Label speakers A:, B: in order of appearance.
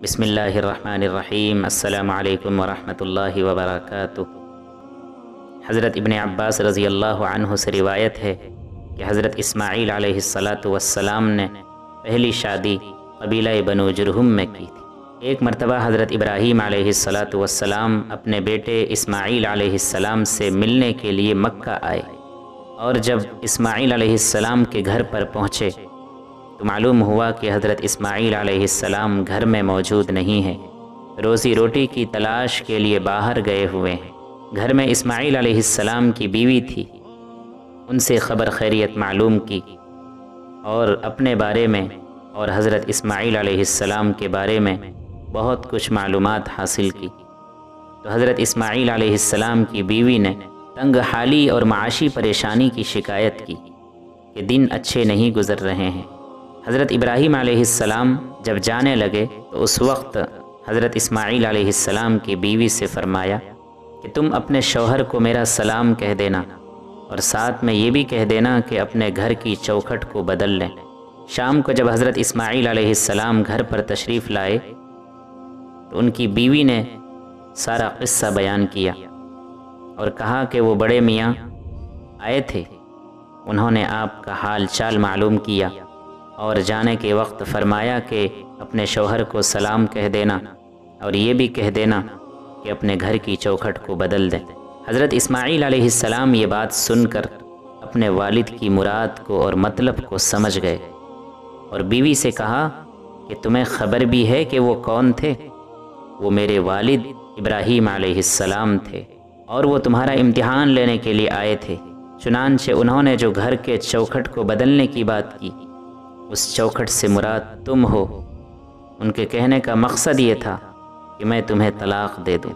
A: بسم اللہ الرحمن الرحیم۔ السلام علیکم ورحمۃ اللہ وبرکاتہ۔ حضرت ابن عباس رضی اللہ عنہ سے روایت ہے کہ حضرت اسماعیل علیہ السلام نے پہلی شادی قبیلہ بنو جرہم میں کی تھی۔ ایک مرتبہ حضرت ابراہیم علیہ السلام اپنے بیٹے اسماعیل علیہ السلام سے ملنے کے لیے مکہ آئے، اور جب اسماعیل علیہ السلام کے گھر پر پہنچے تو معلوم ہوا کہ حضرت اسماعیل علیہ السلام گھر میں موجود نہیں ہیں، روزی روٹی کی تلاش کے لیے باہر گئے ہوئے ہیں۔ گھر میں اسماعیل علیہ السلام کی بیوی تھی، ان سے خبر خیریت معلوم کی اور اپنے بارے میں اور حضرت اسماعیل علیہ السلام کے بارے میں بہت کچھ معلومات حاصل کی۔ تو حضرت اسماعیل علیہ السلام کی بیوی نے تنگ حالی اور معاشی پریشانی کی شکایت کی کہ دن اچھے نہیں گزر رہے ہیں۔ حضرت ابراہیم علیہ السلام جب جانے لگے تو اس وقت حضرت اسماعیل علیہ السلام کی بیوی سے فرمایا کہ تم اپنے شوہر کو میرا سلام کہہ دینا، اور ساتھ میں یہ بھی کہہ دینا کہ اپنے گھر کی چوکھٹ کو بدل لیں۔ شام کو جب حضرت اسماعیل علیہ السلام گھر پر تشریف لائے تو ان کی بیوی نے سارا قصہ بیان کیا اور کہا کہ وہ بڑے میاں آئے تھے، انہوں نے آپ کا حال چال معلوم کیا اور جانے کے وقت فرمایا کہ اپنے شوہر کو سلام کہہ دینا اور یہ بھی کہہ دینا کہ اپنے گھر کی چوکھٹ کو بدل دیں۔ حضرت اسماعیل علیہ السلام یہ بات سن کر اپنے والد کی مراد کو اور مطلب کو سمجھ گئے اور بیوی سے کہا کہ تمہیں خبر بھی ہے کہ وہ کون تھے؟ وہ میرے والد ابراہیم علیہ السلام تھے، اور وہ تمہارا امتحان لینے کے لیے آئے تھے۔ چنانچہ انہوں نے جو گھر کے چوکھٹ کو بدلنے کی بات کی، اس چوکھٹ سے مراد تم ہو۔ ان کے کہنے کا مقصد یہ تھا کہ میں تمہیں طلاق دے دوں۔